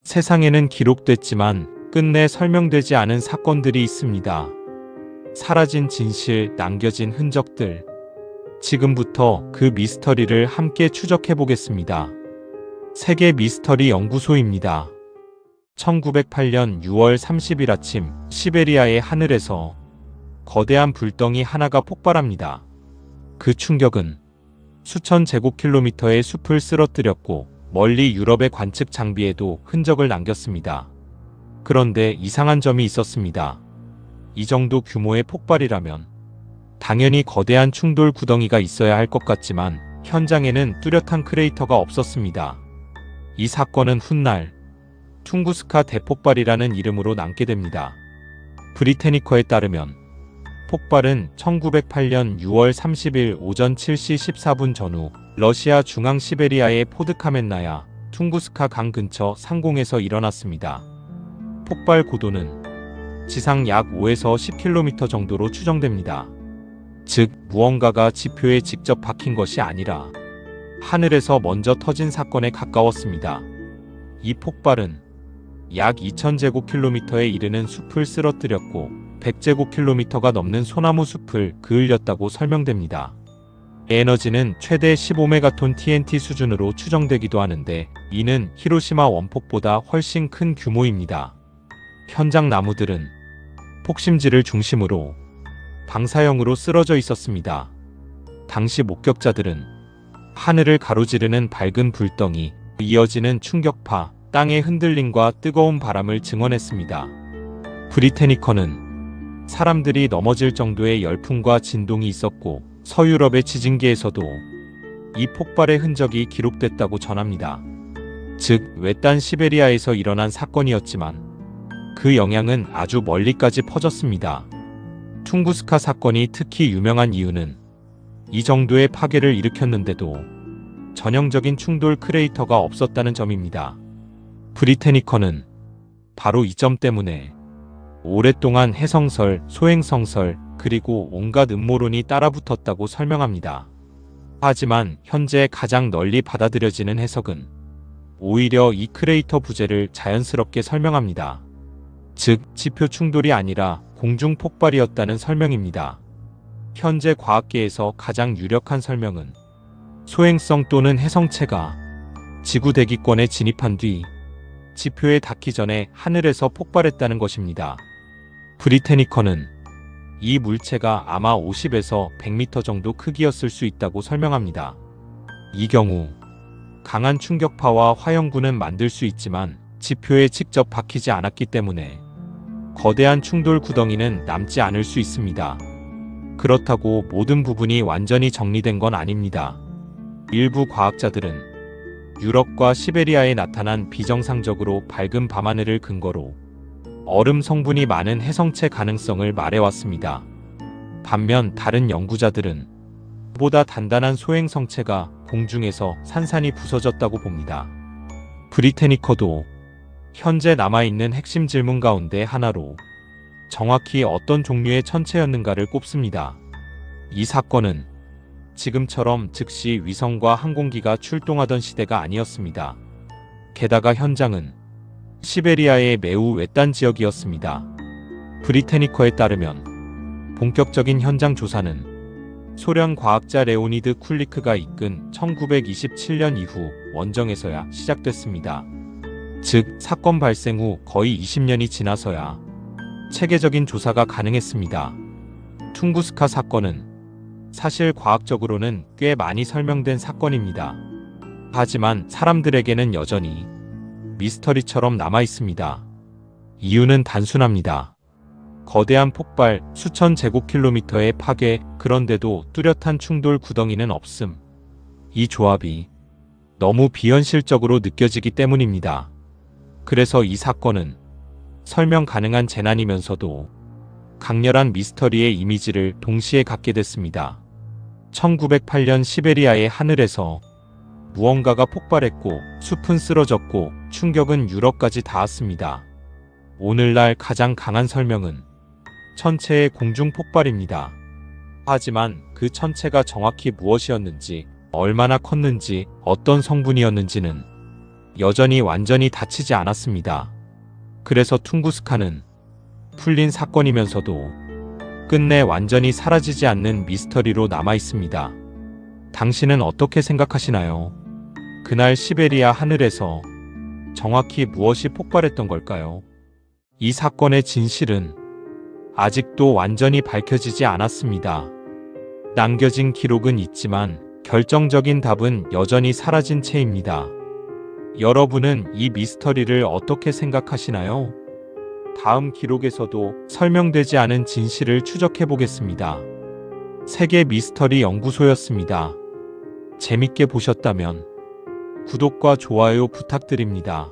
세상에는 기록됐지만 끝내 설명되지 않은 사건들이 있습니다. 사라진 진실, 남겨진 흔적들. 지금부터 그 미스터리를 함께 추적해 보겠습니다. 세계 미스터리 연구소입니다. 1908년 6월 30일 아침, 시베리아의 하늘에서 거대한 불덩이 하나가 폭발합니다. 그 충격은 수천 제곱킬로미터의 숲을 쓰러뜨렸고 멀리 유럽의 관측 장비에도 흔적을 남겼습니다. 그런데 이상한 점이 있었습니다. 이 정도 규모의 폭발이라면 당연히 거대한 충돌 구덩이가 있어야 할 것 같지만 현장에는 뚜렷한 크레이터가 없었습니다. 이 사건은 훗날 퉁구스카 대폭발이라는 이름으로 남게 됩니다. 브리테니커에 따르면 폭발은 1908년 6월 30일 오전 7시 14분 전후 러시아 중앙 시베리아의 포드카멘나야 퉁구스카 강 근처 상공에서 일어났습니다. 폭발 고도는 지상 약 5에서 10km 정도로 추정됩니다. 즉, 무언가가 지표에 직접 박힌 것이 아니라 하늘에서 먼저 터진 사건에 가까웠습니다. 이 폭발은 약 2000제곱킬로미터에 이르는 숲을 쓰러뜨렸고 100제곱킬로미터가 넘는 소나무 숲을 그을렸다고 설명됩니다. 에너지는 최대 15메가톤 TNT 수준으로 추정되기도 하는데 이는 히로시마 원폭보다 훨씬 큰 규모입니다. 현장 나무들은 폭심지를 중심으로 방사형으로 쓰러져 있었습니다. 당시 목격자들은 하늘을 가로지르는 밝은 불덩이, 이어지는 충격파, 땅의 흔들림과 뜨거운 바람을 증언했습니다. 브리테니커는 사람들이 넘어질 정도의 열풍과 진동이 있었고 서유럽의 지진계에서도 이 폭발의 흔적이 기록됐다고 전합니다. 즉, 외딴 시베리아에서 일어난 사건이었지만 그 영향은 아주 멀리까지 퍼졌습니다. 퉁구스카 사건이 특히 유명한 이유는 이 정도의 파괴를 일으켰는데도 전형적인 충돌 크레이터가 없었다는 점입니다. 브리테니커는 바로 이 점 때문에 오랫동안 해성설, 소행성설, 그리고 온갖 음모론이 따라붙었다고 설명합니다. 하지만 현재 가장 널리 받아들여지는 해석은 오히려 이 크레이터 부재를 자연스럽게 설명합니다. 즉, 지표 충돌이 아니라 공중 폭발이었다는 설명입니다. 현재 과학계에서 가장 유력한 설명은 소행성 또는 해성체가 지구 대기권에 진입한 뒤 지표에 닿기 전에 하늘에서 폭발했다는 것입니다. 브리테니커는 이 물체가 아마 50에서 100m 정도 크기였을 수 있다고 설명합니다. 이 경우 강한 충격파와 화형구는 만들 수 있지만 지표에 직접 박히지 않았기 때문에 거대한 충돌 구덩이는 남지 않을 수 있습니다. 그렇다고 모든 부분이 완전히 정리된 건 아닙니다. 일부 과학자들은 유럽과 시베리아에 나타난 비정상적으로 밝은 밤하늘을 근거로 얼음 성분이 많은 해성체 가능성을 말해왔습니다. 반면 다른 연구자들은 보다 단단한 소행성체가 공중에서 산산이 부서졌다고 봅니다. 브리테니커도 현재 남아있는 핵심 질문 가운데 하나로 정확히 어떤 종류의 천체였는가를 꼽습니다. 이 사건은 지금처럼 즉시 위성과 항공기가 출동하던 시대가 아니었습니다. 게다가 현장은 시베리아의 매우 외딴 지역이었습니다. 브리테니커에 따르면 본격적인 현장 조사는 소련 과학자 레오니드 쿨리크가 이끈 1927년 이후 원정에서야 시작됐습니다. 즉, 사건 발생 후 거의 20년이 지나서야 체계적인 조사가 가능했습니다. 퉁구스카 사건은 사실 과학적으로는 꽤 많이 설명된 사건입니다. 하지만 사람들에게는 여전히 미스터리처럼 남아 있습니다. 이유는 단순합니다. 거대한 폭발, 수천 제곱킬로미터의 파괴, 그런데도 뚜렷한 충돌 구덩이는 없음. 이 조합이 너무 비현실적으로 느껴지기 때문입니다. 그래서 이 사건은 설명 가능한 재난이면서도 강렬한 미스터리의 이미지를 동시에 갖게 됐습니다. 1908년 시베리아의 하늘에서 무언가가 폭발했고 숲은 쓰러졌고 충격은 유럽까지 닿았습니다. 오늘날 가장 강한 설명은 천체의 공중 폭발입니다. 하지만 그 천체가 정확히 무엇이었는지, 얼마나 컸는지, 어떤 성분이었는지는 여전히 완전히 닫히지 않았습니다. 그래서 퉁구스칸은 풀린 사건이면서도 끝내 완전히 사라지지 않는 미스터리로 남아 있습니다. 당신은 어떻게 생각하시나요? 그날 시베리아 하늘에서 정확히 무엇이 폭발했던 걸까요? 이 사건의 진실은 아직도 완전히 밝혀지지 않았습니다. 남겨진 기록은 있지만 결정적인 답은 여전히 사라진 채입니다. 여러분은 이 미스터리를 어떻게 생각하시나요? 다음 기록에서도 설명되지 않은 진실을 추적해 보겠습니다. 세계 미스터리 연구소였습니다. 재밌게 보셨다면 구독과 좋아요 부탁드립니다.